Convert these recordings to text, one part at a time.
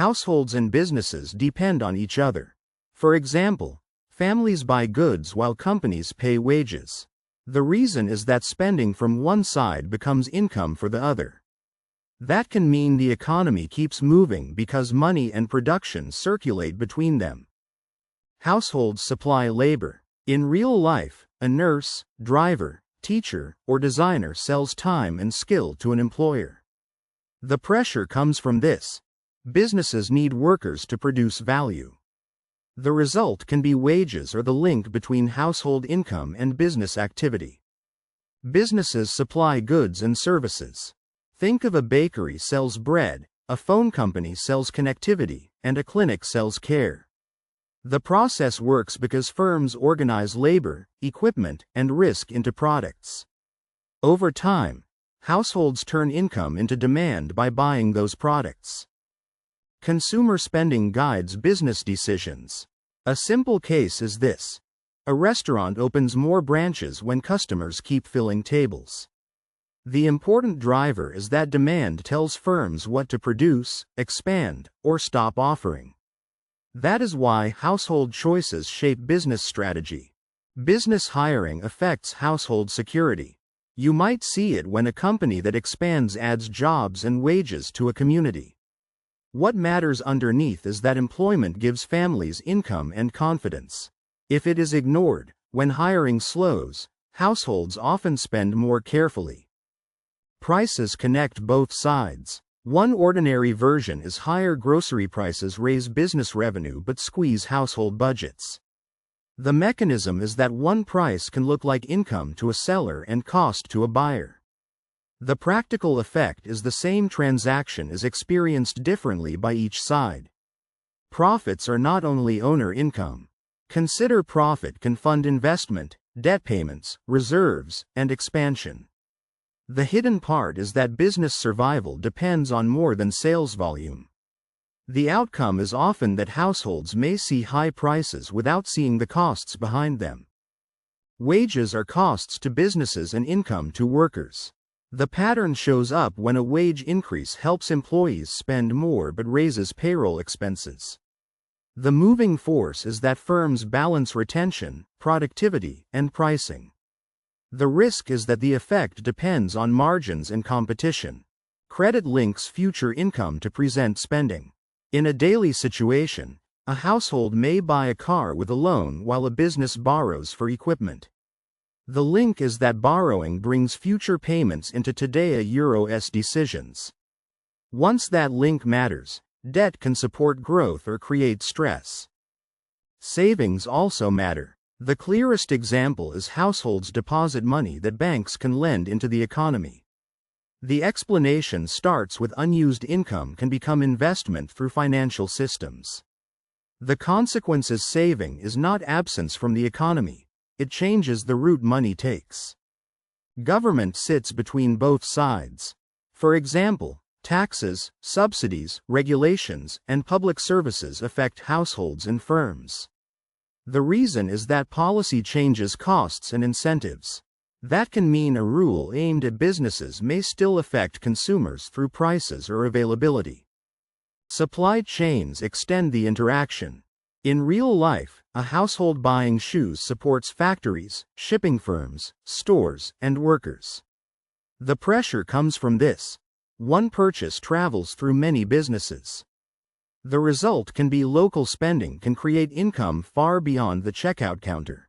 Households and businesses depend on each other. For example, families buy goods while companies pay wages. The reason is that spending from one side becomes income for the other. That can mean the economy keeps moving because money and production circulate between them. Households supply labor. In real life, a nurse, driver, teacher, or designer sells time and skill to an employer. The pressure comes from this. Businesses need workers to produce value. The result can be wages or the link between household income and business activity. Businesses supply goods and services. Think of a bakery sells bread, a phone company sells connectivity, and a clinic sells care. The process works because firms organize labor, equipment, and risk into products. Over time, households turn income into demand by buying those products. Consumer spending guides business decisions. A simple case is this. A restaurant opens more branches when customers keep filling tables. The important driver is that demand tells firms what to produce, expand, or stop offering. That is why household choices shape business strategy. Business hiring affects household security. You might see it when a company that expands adds jobs and wages to a community. What matters underneath is that employment gives families income and confidence. If it is ignored, when hiring slows, households often spend more carefully. Prices connect both sides. One ordinary version is higher grocery prices raise business revenue but squeeze household budgets. The mechanism is that one price can look like income to a seller and cost to a buyer. The practical effect is the same transaction is experienced differently by each side. Profits are not only owner income. Consider profit can fund investment, debt payments, reserves, and expansion. The hidden part is that business survival depends on more than sales volume. The outcome is often that households may see high prices without seeing the costs behind them. Wages are costs to businesses and income to workers. The pattern shows up when a wage increase helps employees spend more but raises payroll expenses. The moving force is that firms balance retention, productivity, and pricing. The risk is that the effect depends on margins and competition. Credit links future income to present spending. In a daily situation, a household may buy a car with a loan while a business borrows for equipment. The link is that borrowing brings future payments into today's decisions. Once that link matters, debt can support growth or create stress. Savings also matter. The clearest example is households deposit money that banks can lend into the economy. The explanation starts with unused income can become investment through financial systems. The consequence is saving is not absence from the economy. It changes the route money takes. Government sits between both sides. For example, taxes, subsidies, regulations, and public services affect households and firms. The reason is that policy changes costs and incentives. That can mean a rule aimed at businesses may still affect consumers through prices or availability. Supply chains extend the interaction. In real life, a household buying shoes supports factories, shipping firms, stores, and workers. The pressure comes from this. One purchase travels through many businesses. The result can be local spending can create income far beyond the checkout counter.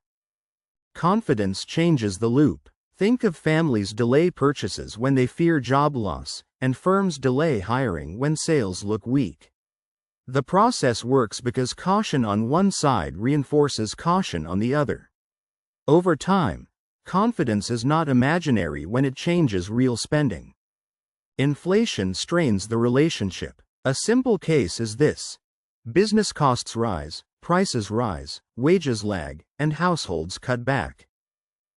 Confidence changes the loop. Think of families delay purchases when they fear job loss, and firms delay hiring when sales look weak. The process works because caution on one side reinforces caution on the other. Over time, confidence is not imaginary when it changes real spending. Inflation strains the relationship. A simple case is this. Business costs rise, prices rise, wages lag, and households cut back.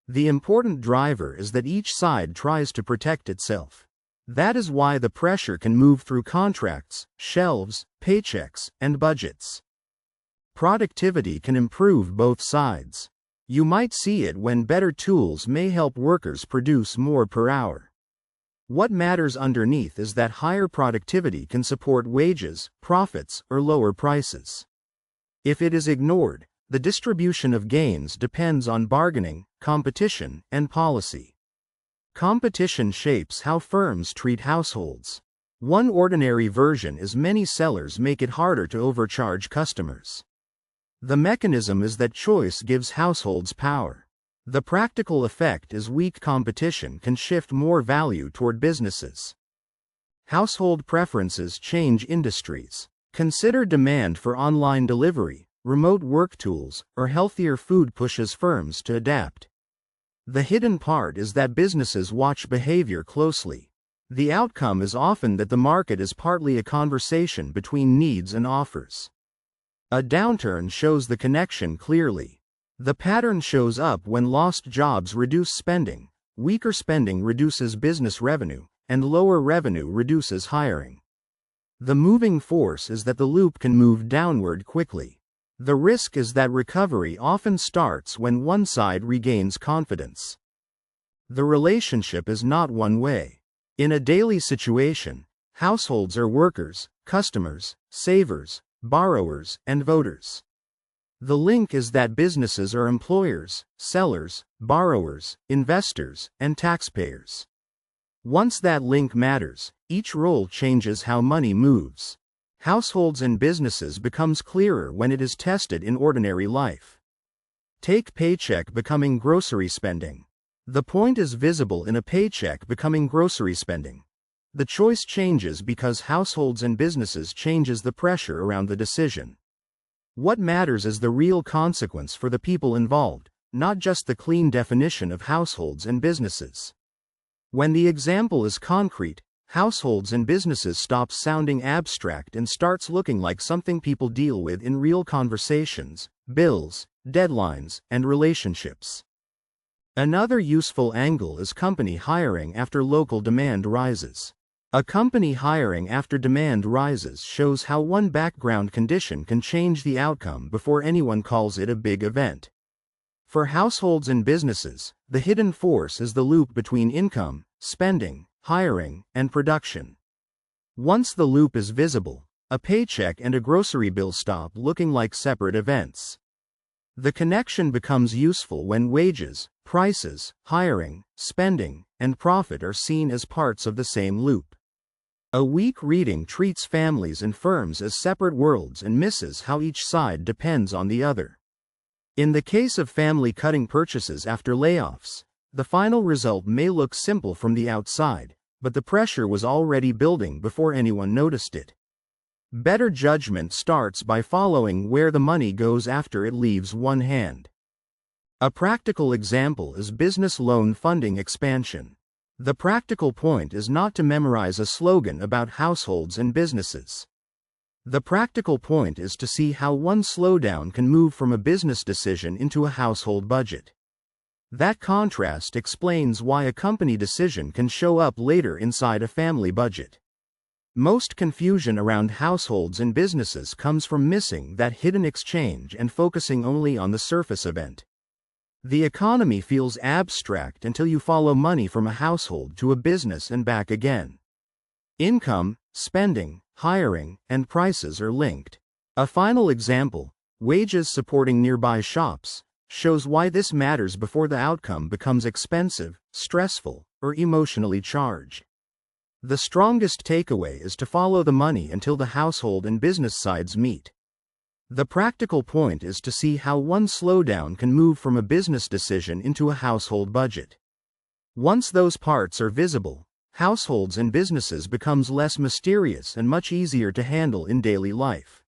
The important driver is that each side tries to protect itself. That is why the pressure can move through contracts, shelves, paychecks, and budgets. Productivity can improve both sides. You might see it when better tools may help workers produce more per hour. What matters underneath is that higher productivity can support wages, profits, or lower prices. If it is ignored, the distribution of gains depends on bargaining, competition, and policy. Competition shapes how firms treat households. One ordinary version is many sellers make it harder to overcharge customers. The mechanism is that choice gives households power. The practical effect is weak competition can shift more value toward businesses. Household preferences change industries. Consider demand for online delivery, remote work tools, or healthier food pushes firms to adapt. The hidden part is that businesses watch behavior closely. The outcome is often that the market is partly a conversation between needs and offers. A downturn shows the connection clearly. The pattern shows up when lost jobs reduce spending, weaker spending reduces business revenue, and lower revenue reduces hiring. The moving force is that the loop can move downward quickly. The risk is that recovery often starts when one side regains confidence. The relationship is not one way. In a daily situation, households are workers, customers, savers, borrowers, and voters. The link is that businesses are employers, sellers, borrowers, investors, and taxpayers. Once that link matters, each role changes how money moves. Households and businesses becomes clearer when it is tested in ordinary life. Take paycheck becoming grocery spending. The point is visible in a paycheck becoming grocery spending. The choice changes because households and businesses changes the pressure around the decision. What matters is the real consequence for the people involved, not just the clean definition of households and businesses. When the example is concrete, households and businesses stops sounding abstract and starts looking like something people deal with in real conversations, bills, deadlines, and relationships. Another useful angle is company hiring after local demand rises. A company hiring after demand rises shows how one background condition can change the outcome before anyone calls it a big event. For households and businesses, the hidden force is the loop between income, spending, hiring, and production. Once the loop is visible, a paycheck and a grocery bill stop looking like separate events. The connection becomes useful when wages, prices, hiring, spending, and profit are seen as parts of the same loop. A weak reading treats families and firms as separate worlds and misses how each side depends on the other. In the case of family cutting purchases after layoffs, the final result may look simple from the outside, but the pressure was already building before anyone noticed it. Better judgment starts by following where the money goes after it leaves one hand. A practical example is business loan funding expansion. The practical point is not to memorize a slogan about households and businesses. The practical point is to see how one slowdown can move from a business decision into a household budget. That contrast explains why a company decision can show up later inside a family budget. Most confusion around households and businesses comes from missing that hidden exchange and focusing only on the surface event. The economy feels abstract until you follow money from a household to a business and back again. Income, spending, hiring, and prices are linked. A final example, wages supporting nearby shops, shows why this matters before the outcome becomes expensive, stressful, or emotionally charged. The strongest takeaway is to follow the money until the household and business sides meet. The practical point is to see how one slowdown can move from a business decision into a household budget. Once those parts are visible, households and businesses becomes less mysterious and much easier to handle in daily life.